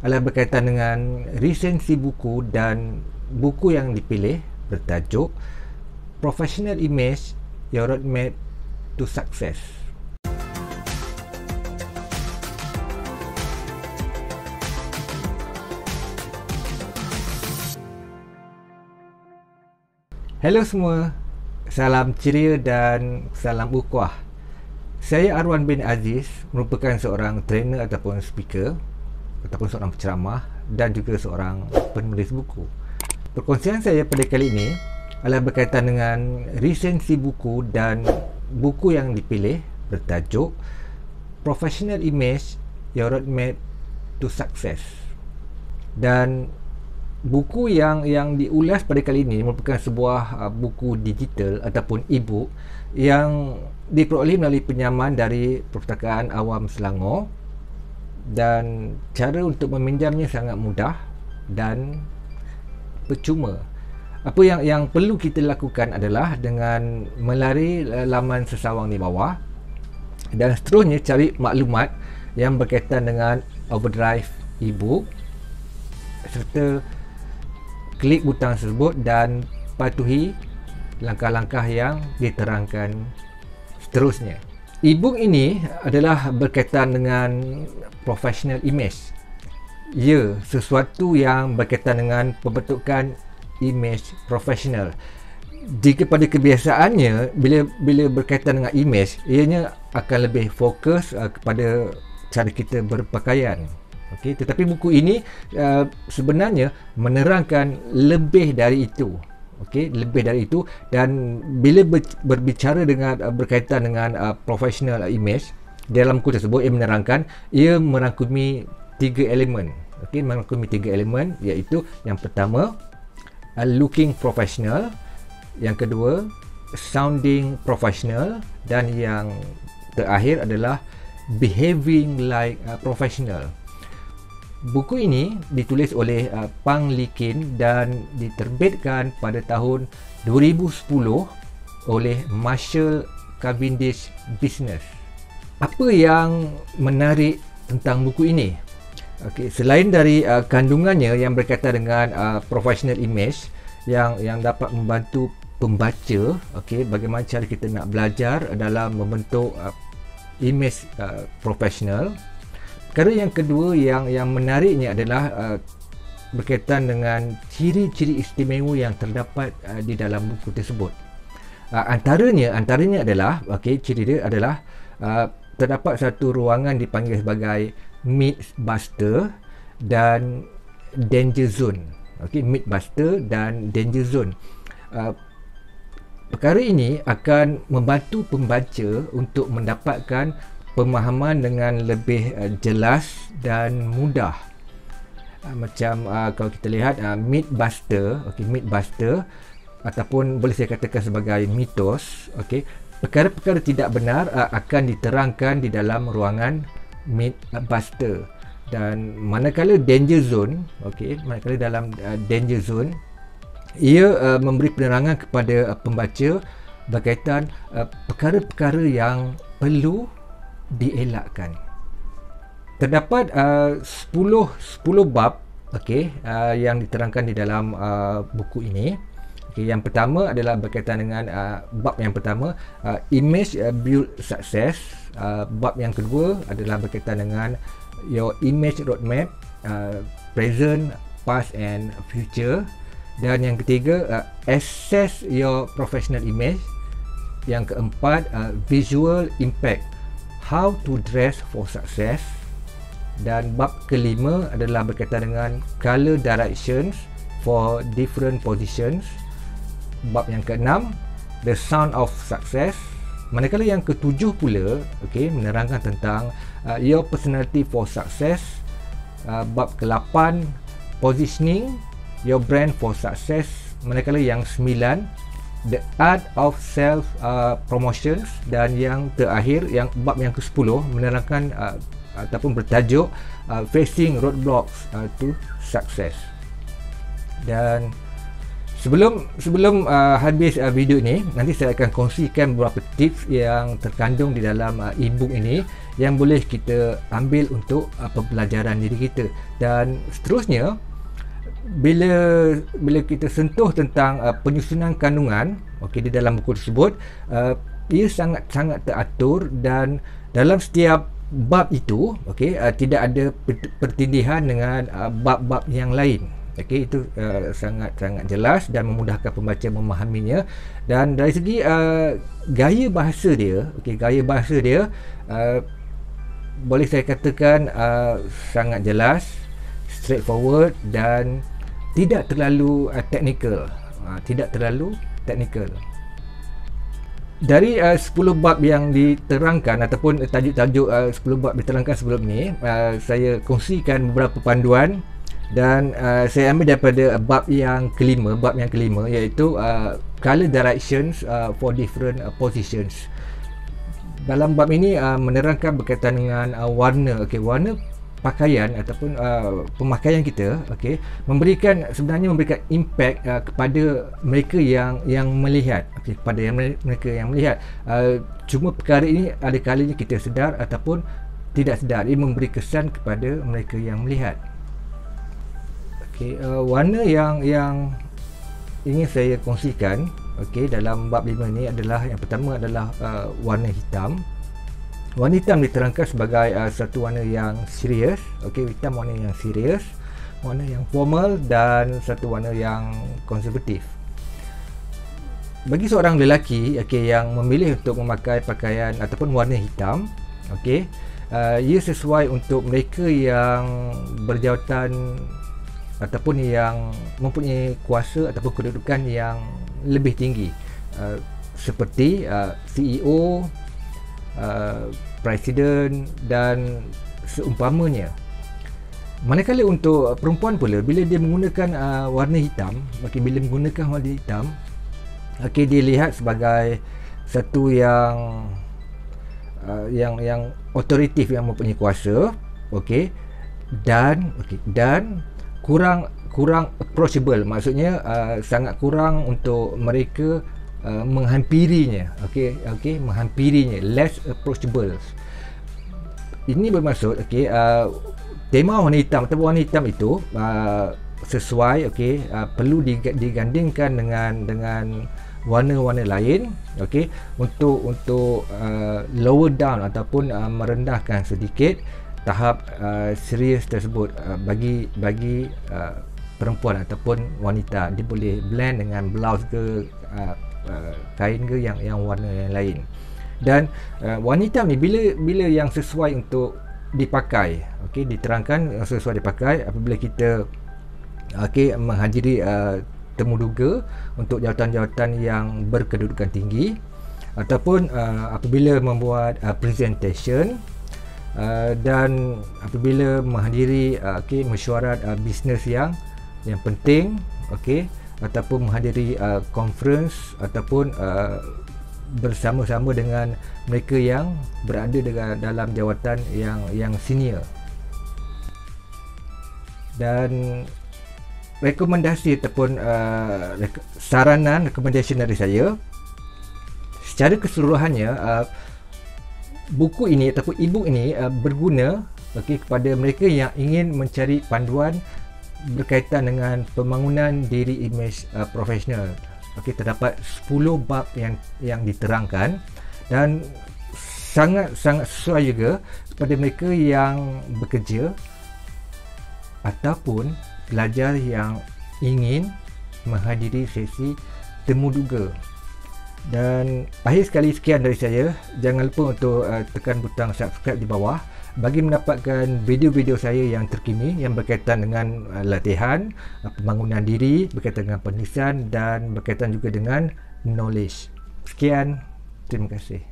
adalah berkaitan dengan resensi buku, dan buku yang dipilih bertajuk Professional Image, Your Roadmap to Success. Hello semua, salam ceria dan salam ukhuwah. Saya Arwan bin Aziz, merupakan seorang trainer ataupun speaker, ataupun seorang penceramah dan juga seorang penulis buku. Perkongsian saya pada kali ini adalah berkaitan dengan resensi buku dan buku yang dipilih bertajuk Professional Image, Your Roadmap to Success. Dan buku yang diulas pada kali ini merupakan sebuah buku digital ataupun e-book yang diperoleh melalui pinjaman dari Perpustakaan Awam Selangor, dan cara untuk meminjamnya sangat mudah dan percuma. Apa yang perlu kita lakukan adalah dengan melari laman sesawang di bawah dan seterusnya cari maklumat yang berkaitan dengan Overdrive e-book serta klik butang tersebut dan patuhi langkah-langkah yang diterangkan seterusnya. E-book ini adalah berkaitan dengan professional image. Ya, sesuatu yang berkaitan dengan pembentukan image profesional. Jika pada kebiasaannya bila berkaitan dengan image, ianya akan lebih fokus kepada cara kita berpakaian. Okey, tetapi buku ini sebenarnya menerangkan lebih dari itu. Okey, lebih dari itu, dan bila berbicara dengan berkaitan dengan professional image, dalam buku tersebut ia menerangkan ia merangkumi 3 elemen. Okey, merangkumi 3 elemen, iaitu yang pertama looking professional, yang kedua sounding professional, dan yang terakhir adalah behaving like professional. Buku ini ditulis oleh Pang Likin dan diterbitkan pada tahun 2010 oleh Marshall Cavendish Business. Apa yang menarik tentang buku ini? Okey, selain dari kandungannya yang berkaitan dengan professional image yang dapat membantu pembaca, okey, bagaimana cara kita nak belajar dalam membentuk image profesional. Perkara yang kedua yang menariknya adalah berkaitan dengan ciri-ciri istimewa yang terdapat di dalam buku tersebut. Antaranya adalah, ciri dia adalah terdapat satu ruangan dipanggil sebagai Mythbuster dan Danger Zone. Mythbuster dan Danger Zone. Perkara ini akan membantu pembaca untuk mendapatkan pemahaman dengan lebih jelas dan mudah. Macam kalau kita lihat Mythbuster, Mythbuster ataupun boleh saya katakan sebagai mitos, perkara-perkara tidak benar akan diterangkan di dalam ruangan Mythbuster. Dan manakala Danger Zone, manakala dalam Danger Zone, ia memberi penerangan kepada pembaca berkaitan perkara-perkara yang perlu dielakkan. Terdapat 10 bab yang diterangkan di dalam buku ini. Yang pertama adalah berkaitan dengan bab yang pertama, image build success. Bab yang kedua adalah berkaitan dengan your image roadmap, present, past and future. Dan yang ketiga, assess your professional image. Yang keempat, visual impact, how to dress for success. Dan bab kelima adalah berkaitan dengan color directions for different positions. Bab yang keenam, the sound of success. Manakala yang ketujuh pula menerangkan tentang your personality for success. Bab ke-8, positioning your brand for success. Manakala yang 9, the art of self promotions. Dan yang terakhir, bab yang ke-10 menerangkan ataupun bertajuk facing roadblocks to success. Dan Sebelum habis video ini, nanti saya akan kongsikan beberapa tips yang terkandung di dalam e-book ini yang boleh kita ambil untuk pembelajaran diri kita. Dan seterusnya, bila kita sentuh tentang penyusunan kandungan, okey, di dalam buku tersebut, ia sangat teratur, dan dalam setiap bab itu, okey, tidak ada pertindihan dengan bab-bab yang lain. Okey, itu sangat jelas dan memudahkan pembaca memahaminya. Dan dari segi gaya bahasa dia, okey, boleh saya katakan sangat jelas, straightforward dan tidak terlalu teknikal. Dari 10 bab yang diterangkan ataupun tajuk-tajuk 10 bab diterangkan sebelum ni, saya kongsikan beberapa panduan. Dan saya ambil daripada bab yang kelima, iaitu color directions for different positions. Dalam bab ini menerangkan berkaitan dengan warna, warna pakaian ataupun pemakaian kita, memberikan impact kepada mereka yang melihat, kepada mereka yang melihat. Cuma perkara ini ada kalanya kita sedar ataupun tidak sedar, ia memberi kesan kepada mereka yang melihat. Warna yang ingin saya kongsikan dalam bab 5 ni adalah, yang pertama adalah warna hitam. Warna hitam diterangkan sebagai satu warna yang serius, hitam warna yang serius, warna yang formal, dan satu warna yang konservatif. Bagi seorang lelaki yang memilih untuk memakai pakaian ataupun warna hitam, ia sesuai untuk mereka yang berjawatan ataupun yang mempunyai kuasa ataupun kedudukan yang lebih tinggi, seperti CEO, Presiden dan seumpamanya. Manakala untuk perempuan pula, bila dia menggunakan warna hitam, dia lihat sebagai satu yang otoritatif, yang mempunyai kuasa, dan kurang approachable, maksudnya sangat kurang untuk mereka menghampirinya, less approachable. Ini bermaksud tema warna hitam atau warna hitam itu sesuai, perlu digandingkan dengan warna-warna lain, untuk lower down ataupun merendahkan sedikit tahap serius tersebut bagi perempuan ataupun wanita. Dia boleh blend dengan blouse ke kain ke yang warna yang lain. Dan warna hitam ni bila yang sesuai untuk dipakai, diterangkan yang sesuai dipakai apabila kita menghadiri temuduga untuk jawatan-jawatan yang berkedudukan tinggi, ataupun apabila membuat presentation, dan apabila menghadiri mesyuarat bisnes yang penting, ataupun menghadiri conference, ataupun bersama-sama dengan mereka yang berada dalam jawatan yang senior. Dan rekomendasi ataupun saranan, recommendation dari saya, secara keseluruhannya buku ini ataupun e-book ini berguna kepada mereka yang ingin mencari panduan berkaitan dengan pembangunan diri imej profesional. Terdapat 10 bab yang diterangkan, dan sangat sesuai juga kepada mereka yang bekerja ataupun pelajar yang ingin menghadiri sesi temuduga. Dan akhir sekali, sekian dari saya. Jangan lupa untuk tekan butang subscribe di bawah bagi mendapatkan video-video saya yang terkini yang berkaitan dengan latihan, pembangunan diri, berkaitan dengan penulisan, dan berkaitan juga dengan knowledge. Sekian, terima kasih.